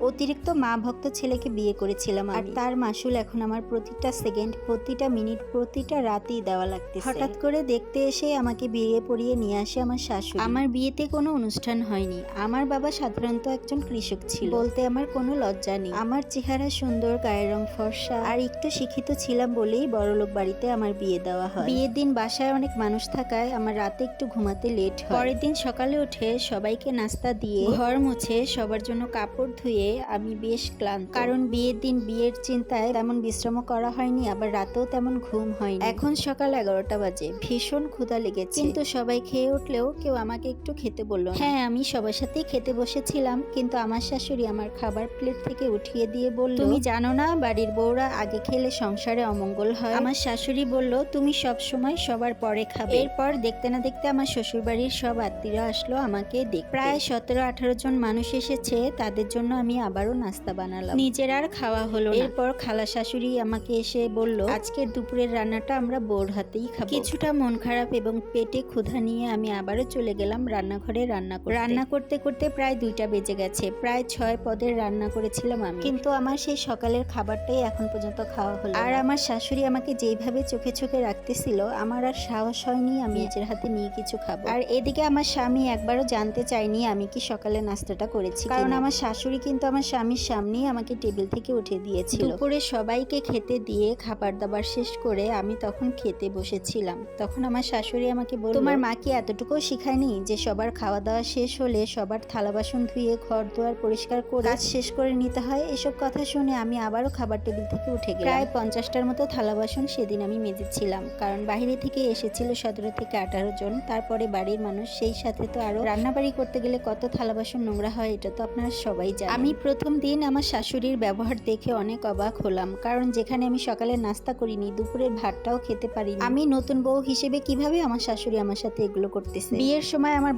অতিরিক্ত মা ভক্ত ছেলেকে বিয়ে করেছিলাম আর তার মাসুল এখন আমার প্রতিটা সেকেন্ড, প্রতিটা মিনিট, প্রতিটা রাতেই দেওয়া লাগতেছে। হঠাৎ করে দেখতে এসে আমাকে বিয়ে পড়িয়ে নিয়ে আসে আমার শাশুড়ি। আমার বিয়েতে কোনো অনুষ্ঠান হয়নি। আমার বাবা সাধারণত একজন কৃষক ছিল, বলতে আমার কোনো লজ্জা নেই। আমার চেহারা সুন্দর, গায়ের রং ফর্সা আর একটু শিক্ষিত ছিলাম বলেই বড়লোক বাড়িতে আমার বিয়ে দেওয়া হয়। বিয়ের দিন বাসায় অনেক মানুষ থাকায় আমার রাতে একটু ঘুমাতে লেট হয়। পরের দিন সকালে উঠে সবাইকে নাস্তা দিয়ে ঘর মুছে সবার জন্য কাপড় ধুয়ে আমি বেশ ক্লান্ত, কারণ বিয়ের দিন বিয়ের চিন্তায় তেমন বিশ্রামও করা হয়নি, আবার রাতেও তেমন ঘুম হয়নি। এখন সকাল 11টা বাজে, ভীষণ ক্ষুধা লেগেছে, কিন্তু সবাই খেয়ে উঠলেও কেউ আমাকে একটু খেতে বলল না। হ্যাঁ, আমি সবার সাথেই খেতে বসেছিলাম, কিন্তু আমার শাশুড়ি আমার খাবার প্লেট থেকে উঠিয়ে দিয়ে বলল, তুমি জানো না বাড়ির বউরা আগে খেলে সংসারে অমঙ্গল হয়। আমার শাশুড়ি বলল, তুমি সব সময় সবার পরে খাবে। এরপর দেখতে না দেখতে আমার শ্বশুর বাড়ির সব আত্মীয়রা আসলো আমাকে দেখতে। প্রায় 17-18 জন মানুষ এসেছে, তাদের জন্য আমি আবারও নাস্তা বানালাম। নিজের আর খাওয়া হলো না। এরপর খালা শাশুড়ি আমাকে এসে বলল, আজকের দুপুরের রান্নাটা আমরা বউর হাতেই খাবো। কিছুটা মন খারাপ এবং পেটে ক্ষুধা নিয়ে আমি আবারও চলে গেলাম রান্নাঘরে রান্না করতে করতে প্রায় 2টা বেজে গেছে। প্রায় 6 পদের রান্না করেছিলাম আমি, কিন্তু আমার সেই সকালের খাবারটাই এখন পর্যন্ত খাওয়া হলো। আর আমার শাশুড়ি আমাকে যেইভাবে চোখে চোখে রাখতেছিল, আমার আর সাহস হয়নি আমি নিজের হাতে নিয়ে কিছু খাবো। আর এদিকে আমার স্বামী একবারও জানতে চাইনি আমি কি সকালে নাস্তাটা করেছি, কারণ আমার শাশুড়ি কিন্তু আমার স্বামীর সামনেই আমাকে টেবিল থেকে উঠে দিয়েছিল। দুপুরে সবাইকে খেতে দিয়ে খাবার দাবার শেষ করে আমি তখন খেতে বসেছিলাম। তখন আমার শাশুড়ি আমাকে বলল, তোমার মা কি এতটুকুও শিখায়নি যে সবার খাওয়া দাওয়া শেষ হলে সবার থালা বাসন ধুয়ে ঘর দুয়ার পরিষ্কার করে কাজ শেষ করে নিতে হয়? এসব কথা শুনে আমি আবারও খাবার টেবিল থেকে উঠে গেলাম। প্রায় 50টার মতো থালা বাসন সেদিন আমি মেজেছিলাম, কারণ বাইরে থেকে এসেছিল 17 থেকে 18 জন, তারপরে বাড়ির মানুষ, সেই সাথে তো আরো রান্নাবাড়ি করতে গেলে কত থালা বাসন নোংরা হয়, এটা তো আপনারা সবাই জানেন। আমি প্রথম দিন আমার শাশুড়ির ব্যবহার দেখে অনেক অবাক হলাম, কারণ যেখানে আমি সকালে নাস্তা করিনি, দুপুরের ভাতটাও খেতে পারিনি, আমি নতুন বউ হিসেবে কিভাবে আমার শাশুড়ি আমার সাথে এগুলো করতেছে। বিয়ের সময় আমার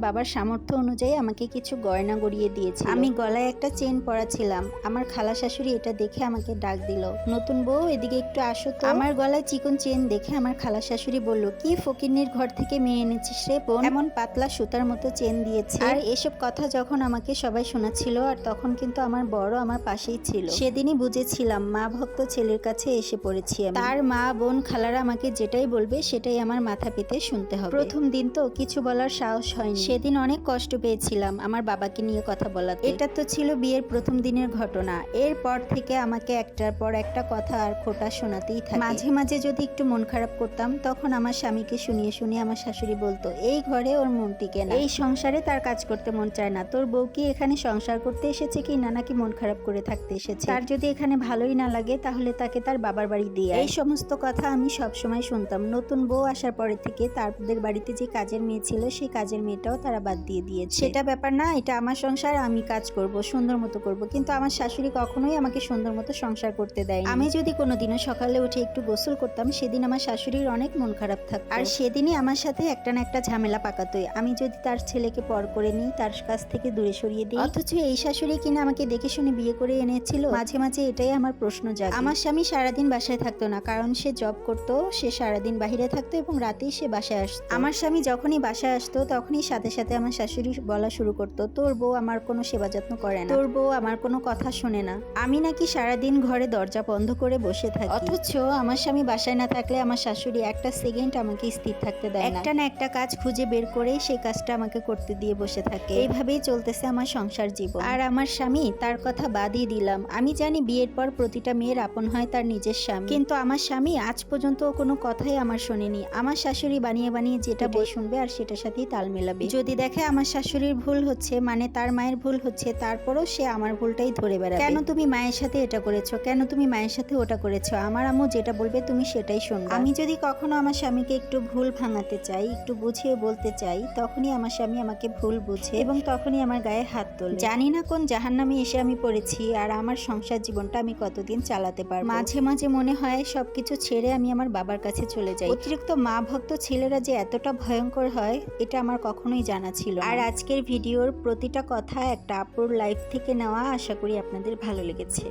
বাবার সামর্থ্য অনুযায়ী আমাকে কিছু গয়না গড়িয়ে দিয়েছে। আমি গলায় একটা চেন পরা ছিলাম। আমার খালা শাশুড়ি এটা দেখে আমাকে ডাক দিল, নতুন বউ এদিকে একটু আসো তো। আমার গলায় চিকন চেন দেখে আমার খালা শাশুড়ি বলল, কি ফকিন্নির ঘর থেকে মেয়ে এনেছিস রে বোন, এমন পাতলা সুতার মতো চেন দিয়েছে। আর এসব কথা যখন আমাকে সবাই শোনাচ্ছিল, আর তখন কিন্তু আমার বড় আমার পাশেই ছিল, সেদিনই বুঝেছিলাম মা ভক্ত ছেলের কাছে এসে পড়েছি আমি। তার মা বোন খালারা আমাকে যেটাই বলবে সেটাই আমার মাথা পেতে শুনতে হবে। প্রথম দিন তো কিছু বলার সাহস হয়নি, সেদিন অনেক কষ্ট পেয়েছিলাম আমার বাবাকে নিয়ে কথা বলাতে। এটা তো ছিল বিয়ের প্রথম দিনের ঘটনা। এরপর থেকে আমাকে একটার পর একটা কথা আর খোটা শোনাতেই থাকে। মাঝে মাঝে যদি একটু মন খারাপ করতাম, তখন আমার স্বামীকে শুনিয়ে শুনিয়ে আমার শাশুড়ি বলতো, এই ঘরে ওর মন টিকে না, এই সংসারে তার কাজ করতে মন চায় না, তোর বউ কি এখানে সংসার করতে এসেছে কি না নাকি মন খারাপ করে থাকতে এসেছে, তার যদি এখানে ভালোই না লাগে তাহলে তাকে তার বাবার বাড়ি দিয়ে। এই সমস্ত কথা আমি সবসময় শুনতাম। নতুন বউ আসার পরে থেকে তাদের বাড়িতে যে কাজের মেয়ে ছিল, সেই কাজের মেয়েটাও তারা বাদ দিয়ে দিয়েছে। সেটা ব্যাপার না, এটা আমার সংসার, আমি কাজ করব, সুন্দর মতো করব। কিন্তু আমার শাশুড়ি কখনোই আমাকে সুন্দর মতো সংসার করতে দেয়। আমি যদি কোনোদিনও সকালে উঠে একটু গোসল করতাম, সেদিন আমার শাশুড়ির অনেক মন খারাপ থাকতো, আর সেদিনই আমার সাথে একটা না একটা ঝামেলা পাকাতোই। আমি যদি তার ছেলেকে পর করে নিই, তার কাছ থেকে দূরে সরিয়ে দিই, অথচ এই শাশুড়ি কিনা আমাকে দেখে শুনে বিয়ে করে এনেছিল। মাঝে মাঝে এটাই আমার প্রশ্ন জাগে। আমার স্বামী সারাদিন বাসায় থাকতো না, কারণ সে জব করতো, সে সারাদিন বাহিরে থাকতো এবং রাতেই সে বাসায় আসতো। আমার স্বামী যখনই বাসায় আসতো, তখনই সাথে সাথে আমার শাশুড়ি বলা শুরু করতো, তোর বউ আমার কোনো সেবা যত্ন করে না, তোর বউ আমার কোনো কথা শোনে না, আমি নাকি সারাদিন ঘরে দরজা বন্ধ করে বসে থাকি। অথচ আমার স্বামী বাসায় না থাকলে আমার শাশুড়ি একটা সেকেন্ড আমাকে স্থির থাকতে দেয় না, একটা না একটা কাজ খুঁজে বের করে সেই কাজটা আমাকে করতে দিয়ে বসে থাকে। এইভাবেই চলতেছে আমার সংসার জীবন। আর আমার স্বামী, তার কথা বাদই দিলাম। আমি জানি বিয়ের পর প্রতিটা মেয়ের আপন হয় তার নিজের স্বামী, কিন্তু আমার স্বামী আজ পর্যন্ত কোনো কথাই আমার শোনেনি। আমার শাশুড়ি বানিয়ে বানিয়ে যেটা বই শুনবে আর সেটার সাথেই তাল মেলাবে। যদি দেখে আমার শাশুড়ির ভুল হচ্ছে, মানে তার মায়ের ভুল হচ্ছে, তারপরও সে আমার ভুলটাই ধরে বেড়াবে। কেন তুমি মায়ের সাথে এটা করেছো, কেন তুমি মায়ের সাথে ওটা করেছো, আমার আম্মু যেটা বলবে তুমি সেটাই শুনবে। আমি যদি কখনো আমার স্বামীকে একটু ভুল ভাঙাতে চাই, একটু বুঝিয়ে বলতে চাই, তখনই আমার স্বামী আমাকে ভুল বুঝে এবং তখনই আমার গায়ে হাত তোলে। জানি না কোন জাহান্নামে এসে আমি পড়েছি, আর আমার সংসার জীবনটা আমি কতদিন চালাতে পারবো। মাঝে মাঝে মনে হয় সবকিছু ছেড়ে আমি আমার বাবার কাছে চলে যাই। অতিরিক্ত মা ভক্ত ছেলেরা যে এতটা ভয়ঙ্কর হয়, এটা আমার কখনোই জানা ছিল। আর আজকের ভিডিওর প্রতিটা কথা একটা আপুর লাইফ থেকে নেওয়া, আশা করি আপনাদের ভালো লেগেছে।